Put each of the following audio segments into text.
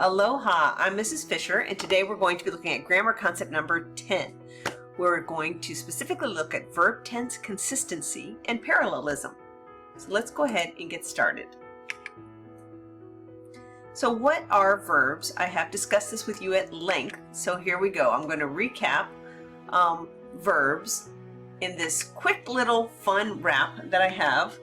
Aloha, I'm Mrs. Fisher, and today we're going to be looking at grammar concept number 10. We're going to specifically look at verb tense consistency and parallelism. So let's go ahead and get started. So what are verbs? I have discussed this with you at length, so here we go. I'm going to recap verbs in this quick little fun wrap that I have.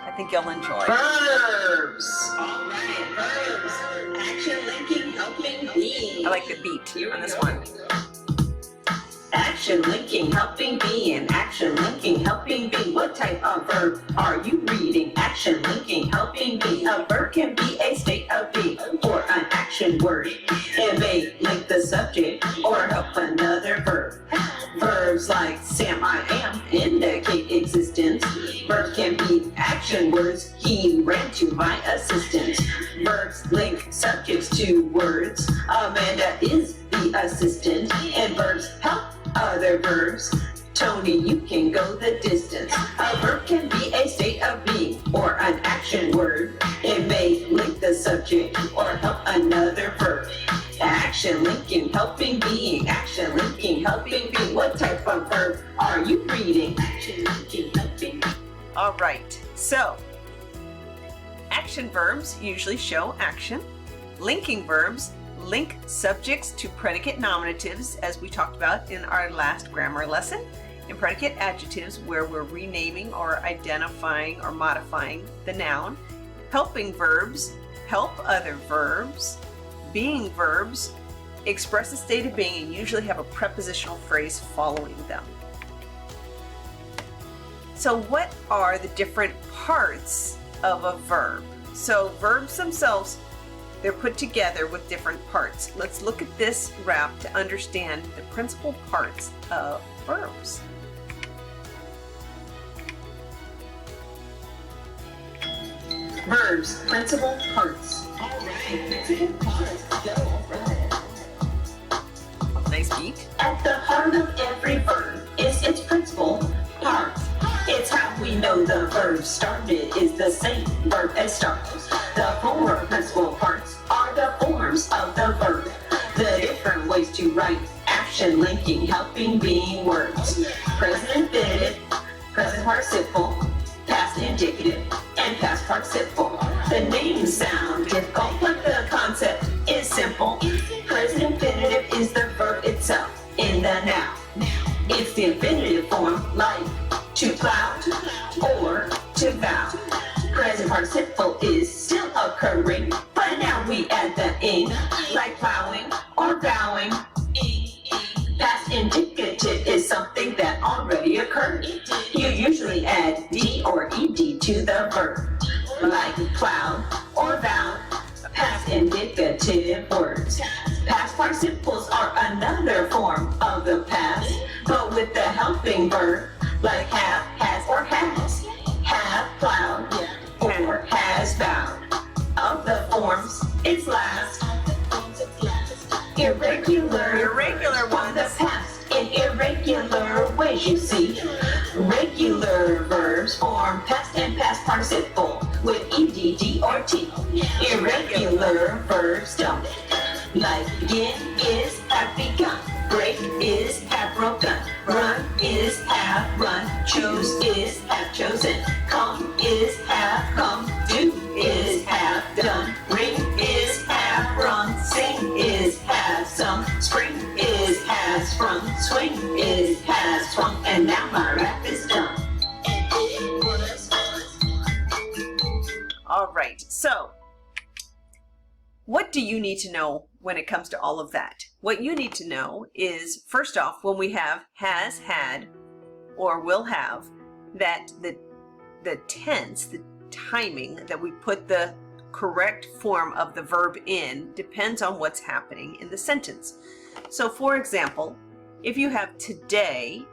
I think you'll enjoy. Verbs! All right, verbs. Action, linking, helping, be. I like the beat on this one. Action, linking, helping, be, and action, linking, helping, be. What type of verb are you reading? Action, linking, helping, be. A verb can be a state of being or an action word. It may link the subject or help another verb. Verbs like Sam, I am indicate existence. Verbs can be action words. He ran to my assistance. Verbs link subjects to words. Amanda is the assistant. And verbs help other verbs. Tony, you can go the distance. A verb can be a state of being or an action word. It may link the subject or help another verb. Action, linking, helping, being. Action, linking, helping, be. What type of verb are you reading? Action, linking, helping, be. All right, so action verbs usually show action. Linking verbs link subjects to predicate nominatives, as we talked about in our last grammar lesson, and predicate adjectives, where we're renaming or identifying or modifying the noun. Helping verbs help other verbs. Being verbs express a state of being and usually have a prepositional phrase following them. So what are the different parts of a verb? So verbs themselves, they're put together with different parts. Let's look at this wrap to understand the principal parts of verbs. Verbs, principal parts. All right, principal parts. Go. Nice beat. At the heart of every verb is its principal part. It's how we know the verb started is the same verb as starts. The four principal parts are the forms of the verb. The different ways to write action, linking, helping, being words. Present infinitive, present participle, past indicative, and past participle. The names sound difficult, but the concept is simple. Present infinitive is the verb itself in the noun. It's the infinitive form, like to plow or to vow. Present participle is still occurring, but now we add the ing, like plowing or vowing. Past indicative is something that already occurred. You usually add d or ed to the verb, like plowed or vowed. Past indicative words. Past participles are another form of the past, but with the helping verb, like have, has, or has. Have plowed or has vowed. Of the forms, it's last. Irregular ones. The past in irregular ways, you see. Regular verbs form past and past participle with ed, or t. Irregular verbs don't. Like begin is have begun. Break is have broken. Run is have run. Choose is have chosen. Come is have come. Do is have done. Ring is have rung. Sing is have sung. Spring is has sprung. Swing is has swung. And now my rap is done. All right, so what do you need to know when it comes to all of that? What you need to know is, first off, when we have has, had, or will have, that the tense, the timing that we put the correct form of the verb in depends on what's happening in the sentence. So for example, if you have today,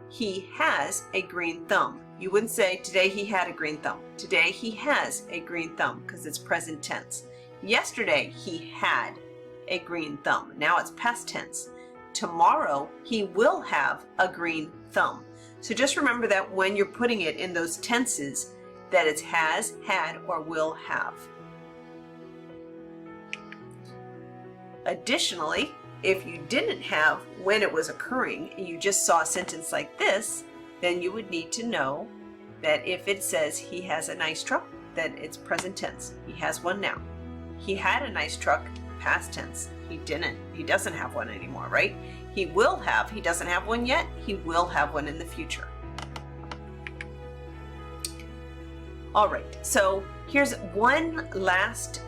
he has a green thumb. You wouldn't say today he had a green thumb. Today he has a green thumb because it's present tense. Yesterday he had a green thumb. Now it's past tense. Tomorrow he will have a green thumb. So just remember that when you're putting it in those tenses, that it's has, had, or will have. Additionally, if you didn't have when it was occurring and you just saw a sentence like this, then you would need to know that if it says he has a nice truck, that it's present tense. He has one now. He had a nice truck, past tense. He didn't. He doesn't have one anymore, right? He will have. He doesn't have one yet. He will have one in the future. All right, so here's one last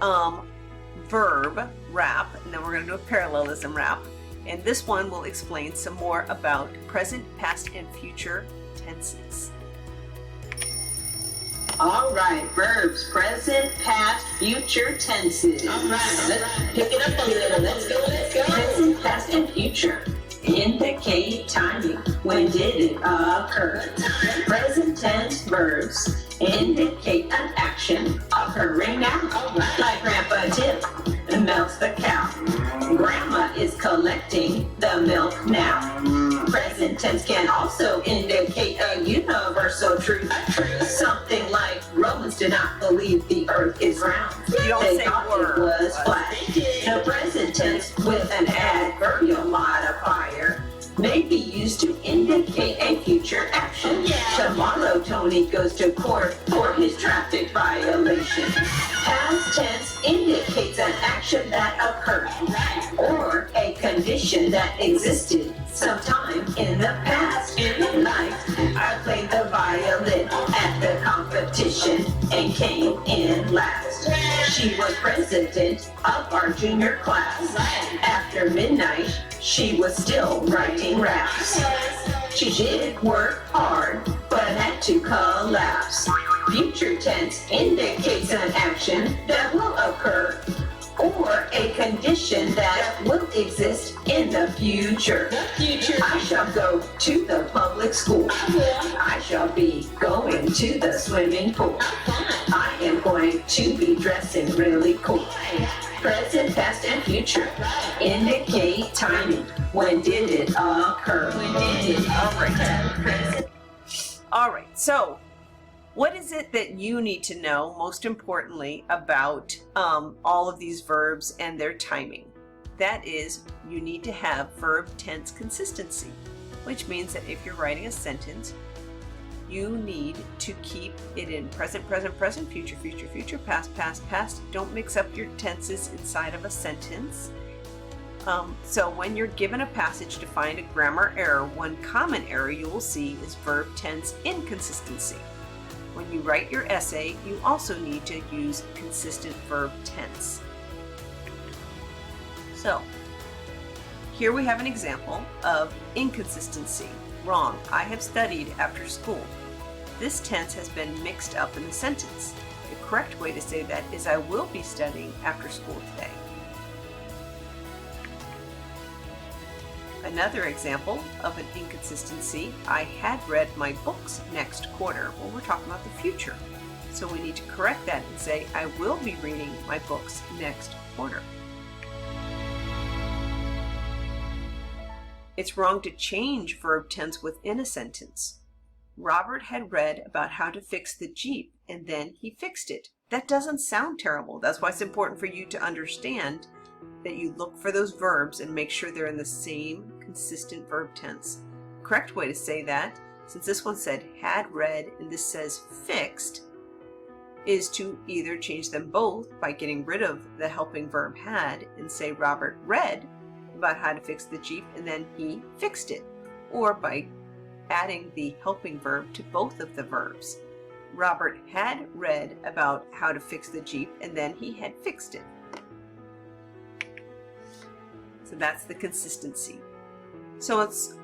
verb wrap, and then we're going to do a parallelism wrap. And this one will explain some more about present, past, and future tenses. All right, verbs, present, past, future tenses. All right, let's pick it up a little. Let's go. Present, past, and future indicate timing. When did it occur? Present tense verbs indicate an action occurring now. Like Grandpa Tip melts the cow. Grandma is collecting the milk now. Present tense can also indicate a universal truth. Something like Romans did not believe the earth is round. They thought it was flat. The present tense with an adverbial modifier may be used to indicate a future action. Tomorrow Tony goes to court for his traffic violation. Past tense indicates an action that occurred or a condition that existed sometime in the past. Like, I played the violin at the competition and came in last. She was president of our junior class. After midnight, she was still writing raps. She did work hard, but had to collapse. Future tense indicates an action that will occur or a condition that will exist in the future. I shall go to the public school. I shall be going to the swimming pool. I am going to be dressing really cool. Present, past, and future indicate timing. When did it occur? All right, so what is it that you need to know, most importantly, about all of these verbs and their timing? That is, you need to have verb tense consistency, which means that if you're writing a sentence, you need to keep it in present, present, present, future, future, future, past, past, past. Don't mix up your tenses inside of a sentence. So when you're given a passage to find a grammar error, one common error you will see is verb tense inconsistency. When you write your essay, you also need to use consistent verb tense. So, here we have an example of inconsistency. Wrong. I have studied after school. This tense has been mixed up in the sentence. The correct way to say that is I will be studying after school today. Another example of an inconsistency, I had read my books next quarter. Well, we're talking about the future. So we need to correct that and say, I will be reading my books next quarter. It's wrong to change verb tense within a sentence. Robert had read about how to fix the Jeep and then he fixed it. That doesn't sound terrible. That's why it's important for you to understand that you look for those verbs and make sure they're in the same consistent verb tense. Correct way to say that, since this one said had read and this says fixed, is to either change them both by getting rid of the helping verb had and say Robert read about how to fix the Jeep and then he fixed it, or by adding the helping verb to both of the verbs. Robert had read about how to fix the Jeep and then he had fixed it. So that's the consistency. So it's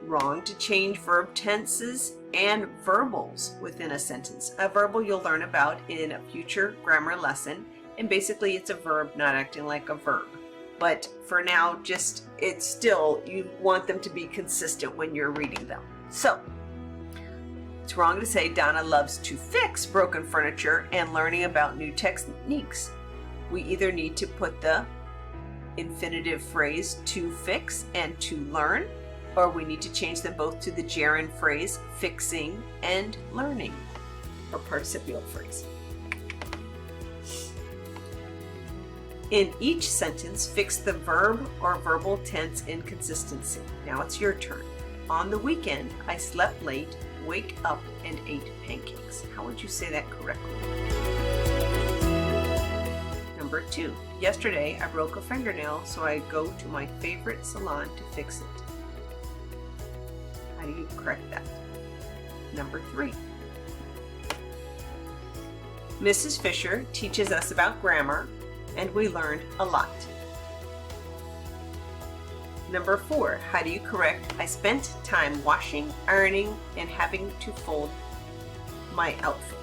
wrong to change verb tenses and verbals within a sentence. A verbal you'll learn about in a future grammar lesson, and basically it's a verb not acting like a verb. But for now, it's still, you want them to be consistent when you're reading them. So it's wrong to say Donna loves to fix broken furniture and learning about new techniques. We either need to put the infinitive phrase to fix and to learn, or we need to change them both to the gerund phrase fixing and learning, or participial phrase. In each sentence, fix the verb or verbal tense inconsistency. Now it's your turn. On the weekend, I slept late, wake up, and ate pancakes. How would you say that correctly? Number 2. Yesterday, I broke a fingernail, so I go to my favorite salon to fix it. How do you correct that? Number 3. Mrs. Fisher teaches us about grammar, and we learned a lot. Number 4, how do you correct I spent time washing, ironing, and having to fold my outfit?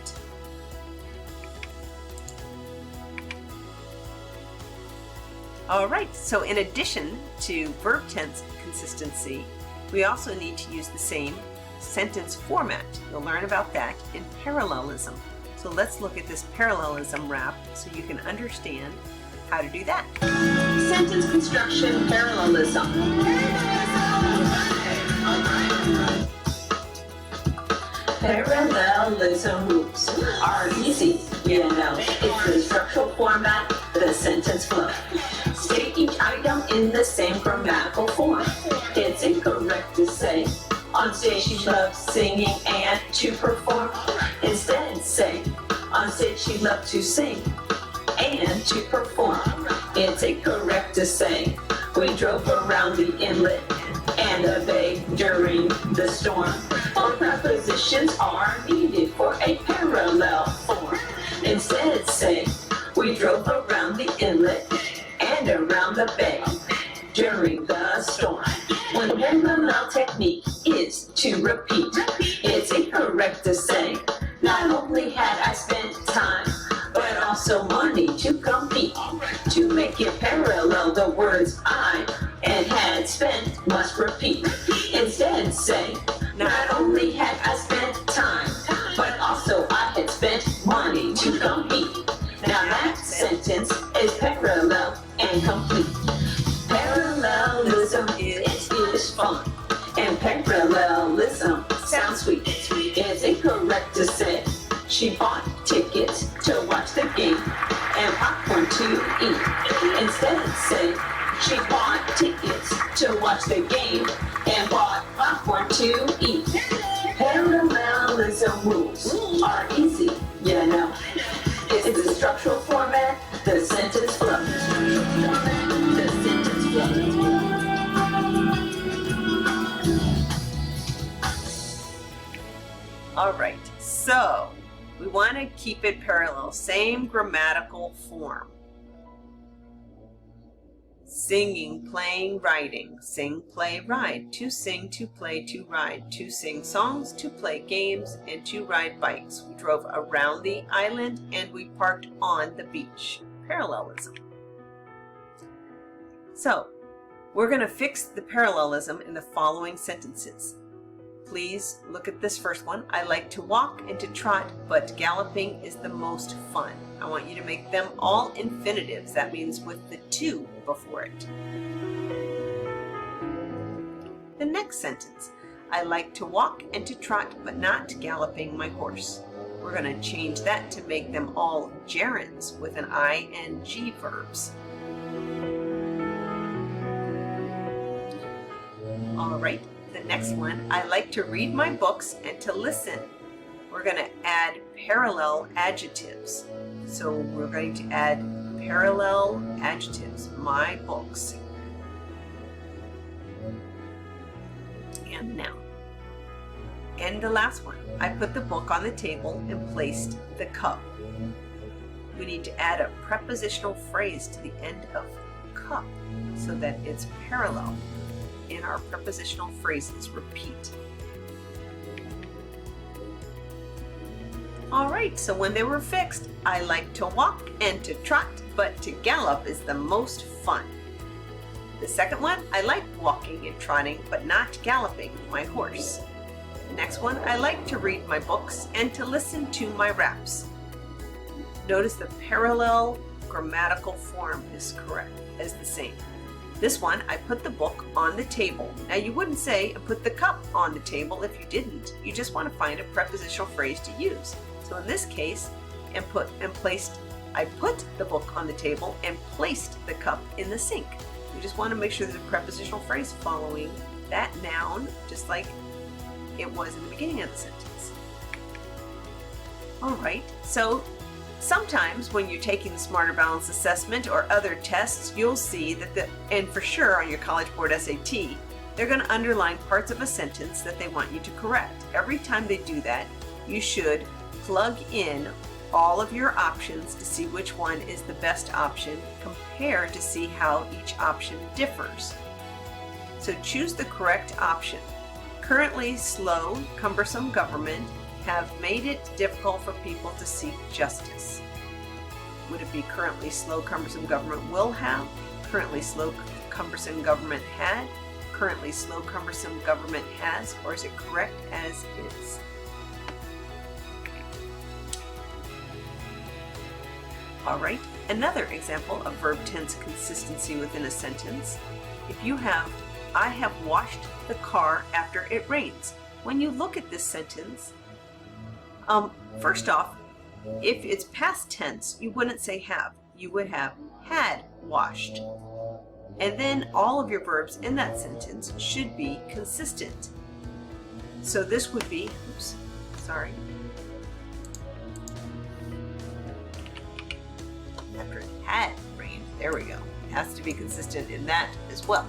Alright, so in addition to verb tense consistency, we also need to use the same sentence format. You'll learn about that in parallelism. So let's look at this parallelism wrap so you can understand how to do that. Sentence construction parallelism. Parallelism rules are easy, you know. It's the structural format, the sentence flow. State each item in the same grammatical form. It's incorrect to say, on stage she loves singing and to perform. Instead say, on stage she loved to sing and to perform. It's incorrect to say, we drove around the inlet and the bay during the storm. All prepositions are needed for a parallel form. Instead say, we drove around the inlet and around the bay during the storm. When the parallel technique is to repeat, it's incorrect to say, not only had I spent time, but also money to compete. To make it parallel, the words I and had spent must repeat. Instead say, not only had I spent time, but also I had spent money to compete. Now that sentence is parallel and complete. Parallelism is fun, and parallelism sounds sweet. It's incorrect to say, she bought tickets to watch the game and popcorn to eat. Instead say, she bought tickets to watch the game and bought popcorn to eat. Parallelism rules are easy, you know. It's the structural format, the sentence flow. The sentence flow. All right, so we want to keep it parallel, same grammatical form. Singing, playing, riding. Sing, play, ride. To sing, to play, to ride. To sing songs, to play games, and to ride bikes. We drove around the island and we parked on the beach. Parallelism. So, we're going to fix the parallelism in the following sentences. Please look at this first one. I like to walk and to trot, but galloping is the most fun. I want you to make them all infinitives. That means with the to before it. The next sentence. I like to walk and to trot, but not galloping my horse. We're going to change that to make them all gerunds with an ing verbs. All right. The next one, I like to read my books and to listen. We're going to add parallel adjectives. So we're going to add parallel adjectives, my books. And noun. And the last one, I put the book on the table and placed the cup. We need to add a prepositional phrase to the end of cup so that it's parallel. In our prepositional phrases, repeat. All right, so when they were fixed, I like to walk and to trot, but to gallop is the most fun. The second one, I like walking and trotting, but not galloping my horse. The next one, I like to read my books and to listen to my raps. Notice the parallel grammatical form is correct, as the same. This one, I put the book on the table. Now you wouldn't say put the cup on the table if you didn't. You just want to find a prepositional phrase to use. So in this case, and placed I put the book on the table and placed the cup in the sink. We just want to make sure there's a prepositional phrase following that noun, just like it was in the beginning of the sentence. All right, so sometimes when you're taking the Smarter Balance Assessment or other tests, you'll see that and for sure on your College Board SAT, they're going to underline parts of a sentence that they want you to correct. Every time they do that, you should plug in all of your options to see which one is the best option, compare to see how each option differs. So choose the correct option. Currently slow, cumbersome government have made it difficult for people to seek justice. Would it be currently slow, cumbersome government will have, currently slow, cumbersome government had, currently slow, cumbersome government has, or is it correct as is? All right, another example of verb tense consistency within a sentence. If you have, I have washed the car after it rains. When you look at this sentence, first off, if it's past tense, you wouldn't say have. You would have had washed. And then all of your verbs in that sentence should be consistent. So this would be, oops, sorry. After it had rained, there we go. It has to be consistent in that as well.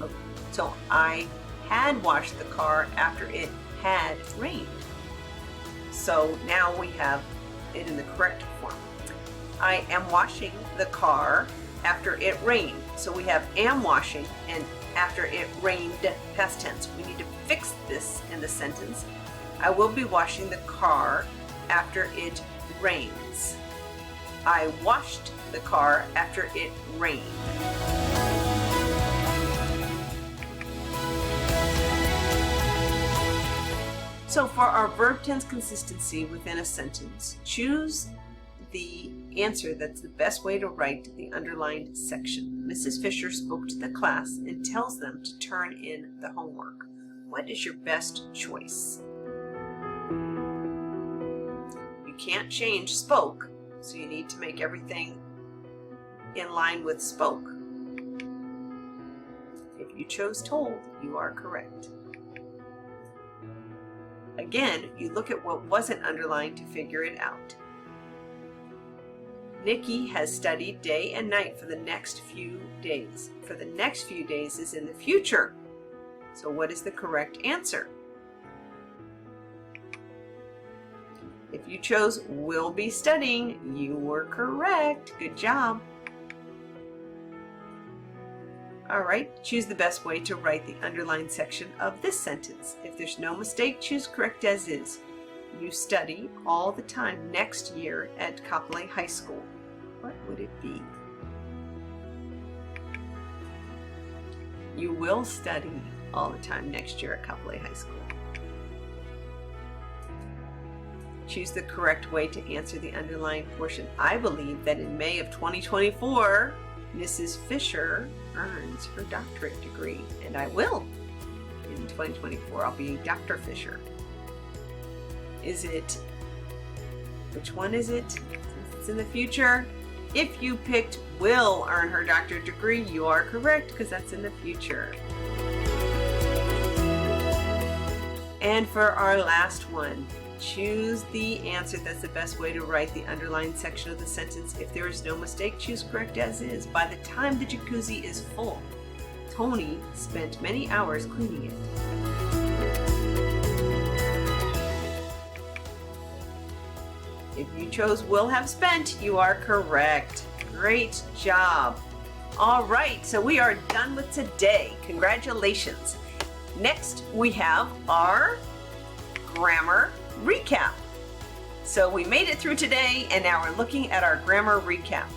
Okay. So I had washed the car after it had rained. So now we have it in the correct form. I am washing the car after it rained. So we have am washing and after it rained, past tense. We need to fix this in the sentence. I will be washing the car after it rains. I washed the car after it rained. So for our verb tense consistency within a sentence, choose the answer that's the best way to write the underlined section. Mrs. Fisher spoke to the class and tells them to turn in the homework. What is your best choice? You can't change spoke, so you need to make everything in line with spoke. If you chose told, you are correct. Again, you look at what wasn't underlined to figure it out. Nikki has studied day and night for the next few days. For the next few days is in the future. So what is the correct answer? If you chose will be studying, you were correct. Good job. All right, choose the best way to write the underlined section of this sentence. If there's no mistake, choose correct as is. You study all the time next year at Kapolei High School. What would it be? You will study all the time next year at Kapolei High School. Choose the correct way to answer the underlined portion. I believe that in May of 2024, Mrs. Fisher earns her doctorate degree, and I will. In 2024, I'll be Dr. Fisher. Is it, which one is it? Since it's in the future. If you picked will earn her doctorate degree, you are correct because that's in the future. And for our last one, choose the answer that's the best way to write the underlined section of the sentence. If there is no mistake, choose correct as is. By the time the jacuzzi is full, Tony spent many hours cleaning it. If you chose will have spent, you are correct. Great job. All right, so we are done with today. Congratulations. Next, we have our grammar recap. So we made it through today, and now we're looking at our grammar recap.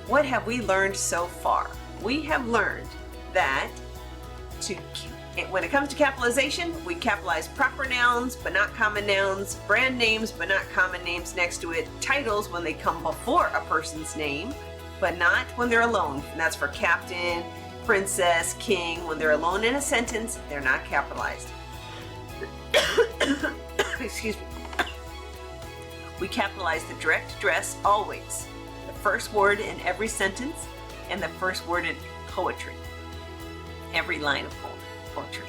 What have we learned so far? We have learned that when it comes to capitalization, we capitalize proper nouns but not common nouns, brand names but not common names next to it, titles when they come before a person's name but not when they're alone. And that's for captain, princess, king. When they're alone in a sentence, they're not capitalized. Excuse me. We capitalize the direct address always. The first word in every sentence and the first word in poetry. Every line of poetry.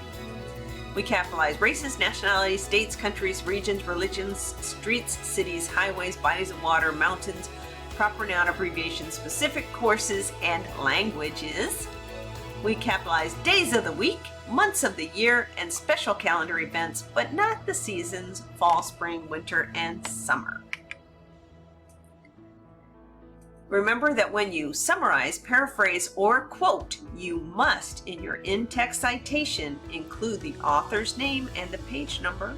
We capitalize races, nationalities, states, countries, regions, religions, streets, cities, highways, bodies of water, mountains, proper noun abbreviations, specific courses, and languages. We capitalize days of the week, months of the year, and special calendar events, but not the seasons, fall, spring, winter, and summer. Remember that when you summarize, paraphrase, or quote, you must, in your in-text citation, include the author's name and the page number.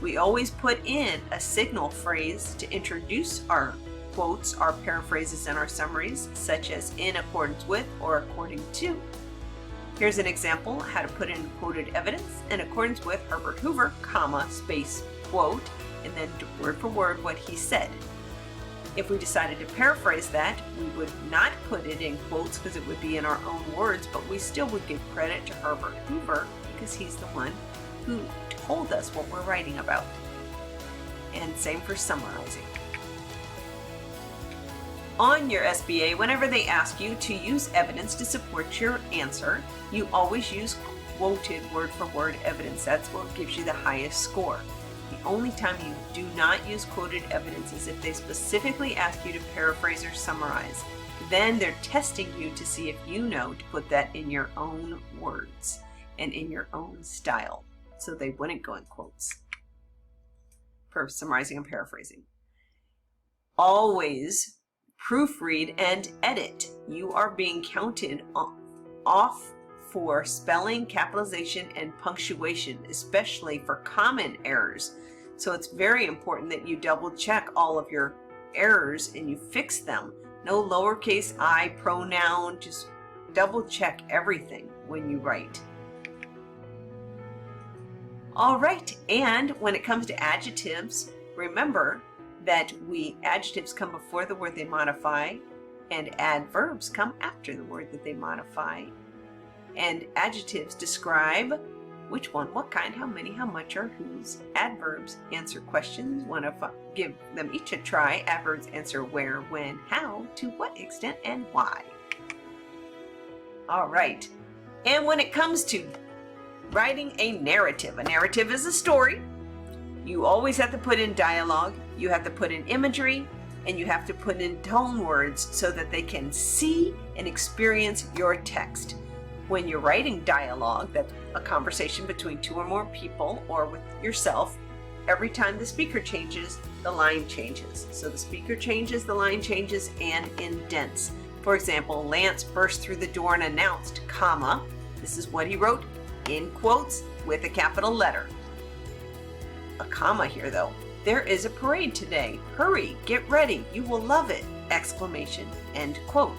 We always put in a signal phrase to introduce our quotes, our paraphrases, and our summaries, such as in accordance with or according to. Here's an example how to put in quoted evidence in accordance with Herbert Hoover, comma, space, quote, and then word for word what he said. If we decided to paraphrase that, we would not put it in quotes because it would be in our own words, but we still would give credit to Herbert Hoover because he's the one who told us what we're writing about. And same for summarizing. On your SBA, whenever they ask you to use evidence to support your answer, you always use quoted word for word evidence. That's what gives you the highest score. The only time you do not use quoted evidence is if they specifically ask you to paraphrase or summarize. Then they're testing you to see if you know to put that in your own words and in your own style. So they wouldn't go in quotes for summarizing and paraphrasing. Always proofread and edit. You are being counted off for spelling, capitalization, and punctuation, especially for common errors. So it's very important that you double check all of your errors and you fix them. No lowercase I pronoun, just double check everything when you write. All right, and when it comes to adjectives, remember that adjectives come before the word they modify and adverbs come after the word that they modify. And adjectives describe which one, what kind, how many, how much, or whose. Adverbs answer questions. Give them each a try. Adverbs answer where, when, how, to what extent, and why. All right. And when it comes to writing a narrative is a story. You always have to put in dialogue. You have to put in imagery, and you have to put in tone words so that they can see and experience your text. When you're writing dialogue, that's a conversation between two or more people or with yourself, every time the speaker changes, the line changes. So the speaker changes, the line changes, and indents. For example, Lance burst through the door and announced, comma, this is what he wrote in quotes with a capital letter. A comma here though. There is a parade today. Hurry, get ready, you will love it! Exclamation, end quote.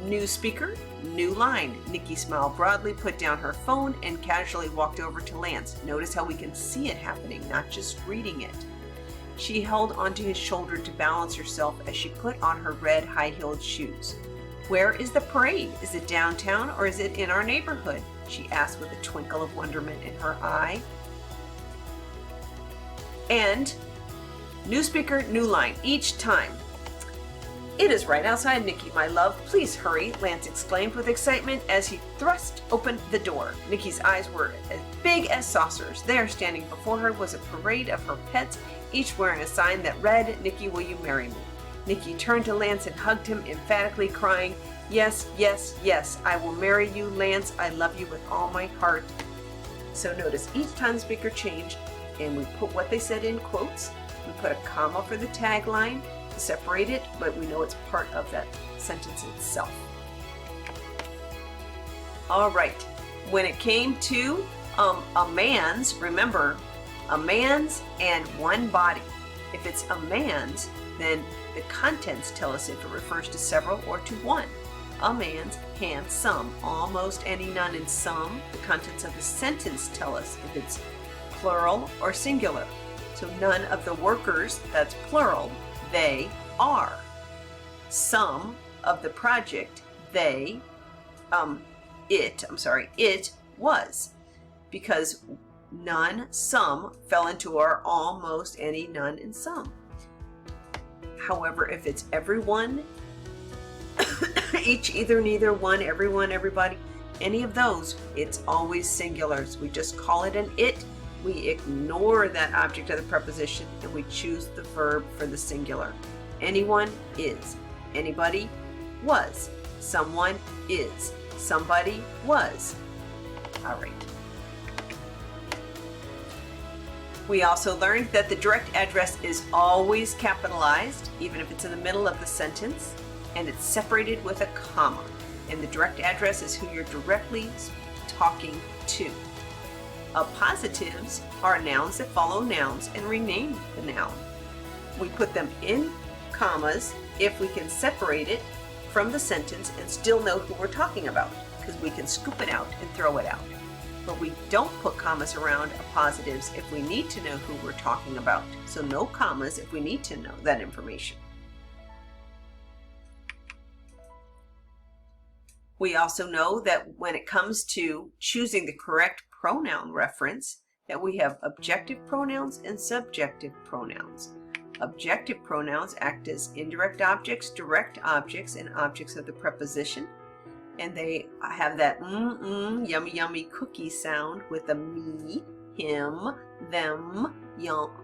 New speaker, new line. Nikki smiled broadly, put down her phone, and casually walked over to Lance. Notice how we can see it happening, not just reading it. She held onto his shoulder to balance herself as she put on her red high-heeled shoes. Where is the parade? Is it downtown or is it in our neighborhood? She asked with a twinkle of wonderment in her eye. And new speaker, new line, each time. It is right outside, Nikki, my love. Please hurry, Lance exclaimed with excitement as he thrust open the door. Nikki's eyes were as big as saucers. There, standing before her, was a parade of her pets, each wearing a sign that read, Nikki, will you marry me? Nikki turned to Lance and hugged him emphatically, crying, yes, yes, yes, I will marry you, Lance. I love you with all my heart. So notice each time the speaker changed, and we put what they said in quotes. We put a comma for the tagline to separate it, but we know it's part of that sentence itself. All right, when it came to a man's, remember, a man's and one body. If it's a man's, then the contents tell us if it refers to several or to one. A man's, hand, some, almost, any, none, and some. The contents of the sentence tell us if it's plural or singular. So none of the workers, that's plural, they are. Some of the project, they, it was, because none, some fell into our almost, any, none, and some. However, if it's everyone, each, either, neither, one, everyone, everybody, any of those, it's always singulars. We just call it an it. We ignore that object of the preposition and we choose the verb for the singular. Anyone is. Anybody was. Someone is. Somebody was. All right. We also learned that the direct address is always capitalized, even if it's in the middle of the sentence, and it's separated with a comma. And the direct address is who you're directly talking to. Appositives are nouns that follow nouns and rename the noun. We put them in commas if we can separate it from the sentence and still know who we're talking about, because we can scoop it out and throw it out. But we don't put commas around appositives if we need to know who we're talking about. So no commas if we need to know that information. We also know that when it comes to choosing the correct pronoun reference, that we have objective pronouns and subjective pronouns. Objective pronouns act as indirect objects, direct objects, and objects of the preposition. And they have that yummy, yummy cookie sound with a me, him, them,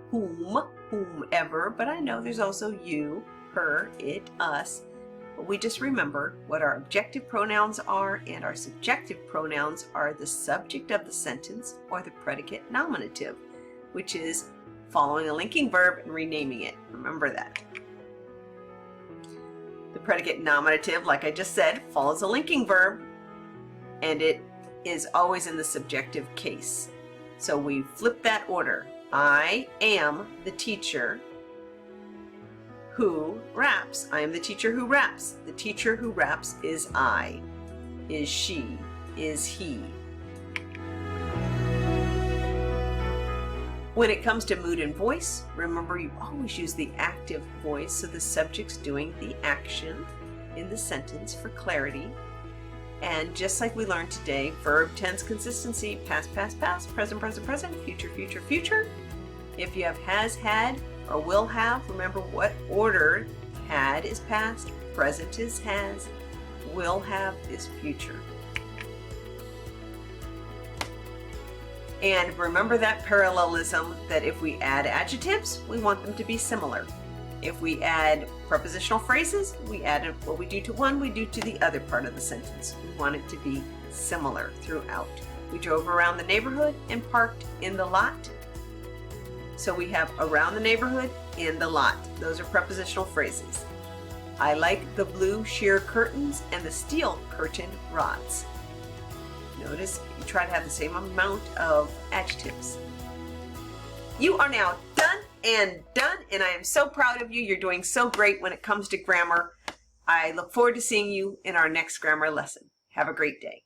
whomever. But I know there's also you, her, it, us. But we just remember what our objective pronouns are, and our subjective pronouns are the subject of the sentence or the predicate nominative, which is following a linking verb and renaming it. Remember that. The predicate nominative, like I just said, follows a linking verb, and it is always in the subjective case. So we flip that order. I am the teacher who raps. I am the teacher who raps. The teacher who raps is I, is she, is he. When it comes to mood and voice, remember you always use the active voice, so the subject's doing the action in the sentence for clarity. And just like we learned today, verb, tense, consistency, past, past, past, present, present, present, future, future, future. If you have has, had, or will have, remember what order. Had is past, present is has, will have is future. And remember that parallelism, that if we add adjectives, we want them to be similar. If we add prepositional phrases, we add what we do to one, we do to the other part of the sentence. We want it to be similar throughout. We drove around the neighborhood and parked in the lot. So we have around the neighborhood, in the lot. Those are prepositional phrases. I like the blue sheer curtains and the steel curtain rods. Notice you try to have the same amount of adjectives. You are now done, and I am so proud of you. You're doing so great when it comes to grammar. I look forward to seeing you in our next grammar lesson. Have a great day.